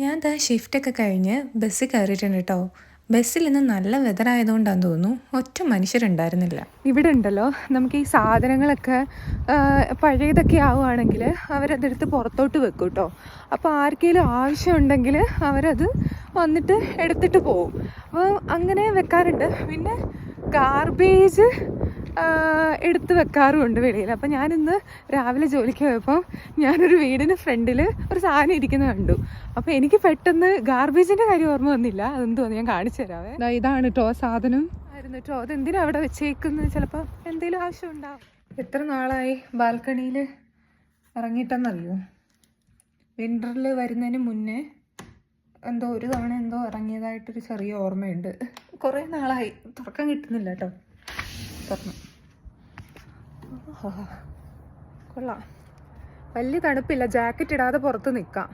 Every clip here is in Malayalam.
ഞാൻ ദാ ഷിഫ്റ്റൊക്കെ കഴിഞ്ഞ് ബസ്സിൽ കയറിയിട്ടുണ്ട് കേട്ടോ. ബസ്സിൽ ഇന്ന് നല്ല വെതർ ആയതുകൊണ്ടാന്ന് തോന്നുന്നു ഒറ്റ മനുഷ്യരുണ്ടായിരുന്നില്ല. ഇവിടെ ഉണ്ടല്ലോ നമുക്ക് ഈ സാധനങ്ങളൊക്കെ പഴയതൊക്കെ ആവുകയാണെങ്കിൽ അവരതെടുത്ത് പുറത്തോട്ട് വെക്കും കേട്ടോ. അപ്പോൾ ആർക്കെങ്കിലും ആവശ്യമുണ്ടെങ്കിൽ അവരത് വന്നിട്ട് എടുത്തിട്ട് പോവും. അപ്പോൾ അങ്ങനെ വെക്കാറുണ്ട്. പിന്നെ ഗാർബേജ് എടുത്ത് വെക്കാറുമുണ്ട് വെളിയിൽ. അപ്പം ഞാനിന്ന് രാവിലെ ജോലിക്ക് പോയപ്പോൾ ഞാനൊരു വീടിന് ഫ്രണ്ടിൽ ഒരു സാധനം ഇരിക്കുന്നത് കണ്ടു. അപ്പോൾ എനിക്ക് പെട്ടെന്ന് ഗാർബേജിൻ്റെ കാര്യം ഓർമ്മ വന്നില്ല. അതെന്തോന്ന് ഞാൻ കാണിച്ചു തരാവേ. ഇതാണ് കേട്ടോ സാധനം ആയിരുന്നു കേട്ടോ. അതെന്തിനാണ് അവിടെ വെച്ചേക്കുന്നത്? ചിലപ്പോൾ എന്തെങ്കിലും ആവശ്യം ഉണ്ടാവും. എത്ര നാളായി ബാൽക്കണിയിൽ ഇറങ്ങിയിട്ടെന്നറിയോ? വിൻ്ററിൽ വരുന്നതിന് മുന്നേ എന്തോ ഒരു തവണ എന്തോ ഇറങ്ങിയതായിട്ടൊരു ചെറിയ ഓർമ്മയുണ്ട്. കുറേ നാളായി, തുറക്കാൻ കിട്ടുന്നില്ല കേട്ടോ. തുറന്നു. കൊള്ളാം, വലിയ തണുപ്പില്ല, ജാക്കറ്റ് ഇടാതെ പുറത്ത് നിൽക്കാം.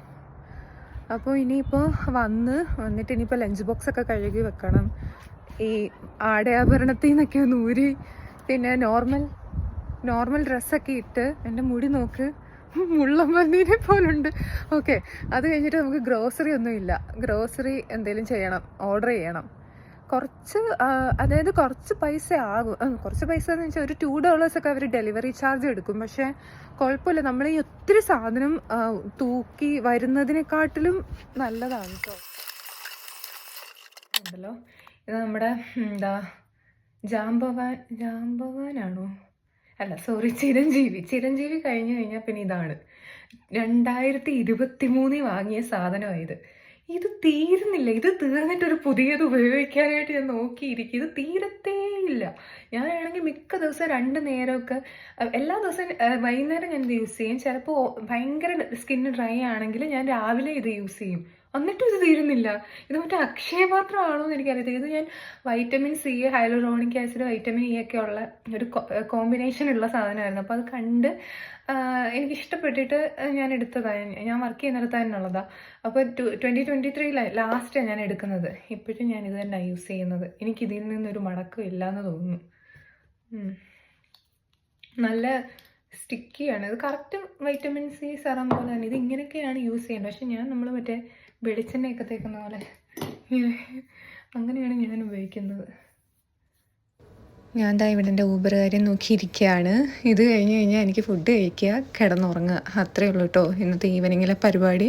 അപ്പോൾ ഇനിയിപ്പോൾ വന്നിട്ട് ഇനിയിപ്പോൾ ലഞ്ച് ബോക്സൊക്കെ കഴുകി വെക്കണം. ഈ ആടയാഭരണത്തിൽ നിന്നൊക്കെ ഒന്ന് ഊരി പിന്നെ നോർമൽ ഡ്രസ്സൊക്കെ ഇട്ട് എൻ്റെ മുടി നോക്ക് മുള്ളമ്പന്നീനെ പോലുണ്ട്. ഓക്കെ, അത് കഴിഞ്ഞിട്ട് നമുക്ക് ഗ്രോസറി ഒന്നുമില്ല. ഗ്രോസറി എന്തെങ്കിലും ചെയ്യണം, ഓർഡർ ചെയ്യണം. കുറച്ച് പൈസ ആകും. കുറച്ച് പൈസ എന്ന് വെച്ചാൽ ഒരു $2 ഒക്കെ അവർ ഡെലിവറി ചാർജ് എടുക്കും. പക്ഷേ കുഴപ്പമില്ല, നമ്മൾ ഈ ഒത്തിരി സാധനം തൂക്കി വരുന്നതിനെക്കാട്ടിലും നല്ലതാണ് കേട്ടോ. ഉണ്ടല്ലോ, ഇത് നമ്മുടെ ജാംബവാനാണോ? അല്ല, സോറി, ചിരഞ്ജീവി കഴിഞ്ഞു കഴിഞ്ഞാൽ പിന്നെ ഇതാണ് 2023 വാങ്ങിയ സാധനമായത്. ഇത് തീരുന്നില്ല. ഇത് തീർന്നിട്ടൊരു പുതിയത് ഉപയോഗിക്കാനായിട്ട് ഞാൻ നോക്കിയിരിക്കും. ഇത് തീരത്തേ ഇല്ല. ഞാനാണെങ്കിൽ മിക്ക ദിവസം 2 നേരമൊക്കെ, എല്ലാ ദിവസവും വൈകുന്നേരം ഞാൻ ഇത് യൂസ് ചെയ്യും. ചിലപ്പോൾ ഭയങ്കര സ്കിന്ന് ഡ്രൈ ആണെങ്കിൽ ഞാൻ രാവിലെ ഇത് യൂസ് ചെയ്യും. എന്നിട്ടും ഇത് തീരുന്നില്ല. ഇത് മറ്റേ അക്ഷയപാത്രമാണോ എന്ന് എനിക്കറിയത്തില്ല. ഇത് ഞാൻ vitamin C, hyaluronic acid, vitamin E ഒക്കെ ഉള്ള ഒരു കോമ്പിനേഷൻ ഉള്ള സാധനമായിരുന്നു. അപ്പോൾ അത് കണ്ട് എനിക്കിഷ്ടപ്പെട്ടിട്ട് ഞാൻ എടുത്തതാണ്. ഞാൻ വർക്ക് ചെയ്യുന്നിടത്ത് തന്നെ ഉള്ളതാണ്. അപ്പോൾ 2023 ലാസ്റ്റാണ് ഞാൻ എടുക്കുന്നത്. ഇപ്പോഴും ഞാൻ ഇത് തന്നെ യൂസ് ചെയ്യുന്നത്. എനിക്കിതിൽ നിന്നൊരു മടക്കം ഇല്ലയെന്ന് തോന്നുന്നു. നല്ല സ്റ്റിക്കിയാണ്. ഇത് കറക്റ്റ് വൈറ്റമിൻ സി സെറം പോലെ തന്നെ. ഇത് ഇങ്ങനെയൊക്കെയാണ് യൂസ് ചെയ്യേണ്ടത്. പക്ഷെ നമ്മൾ മറ്റേ വെളിച്ചെണ്ണയൊക്കെ തേക്കുന്ന പോലെ അങ്ങനെയാണ് ഞാൻ ഉപയോഗിക്കുന്നത്. ഞാൻ ദാ ഇവിടെ എൻ്റെ ഊബർ കാര്യം നോക്കിയിരിക്കുകയാണ്. ഇത് കഴിഞ്ഞ് കഴിഞ്ഞാൽ എനിക്ക് ഫുഡ് കഴിക്കുക, കിടന്നുറങ്ങുക, അത്രയേ ഉള്ളൂ കേട്ടോ ഇന്നത്തെ ഈവനിങ്ങിലെ പരിപാടി.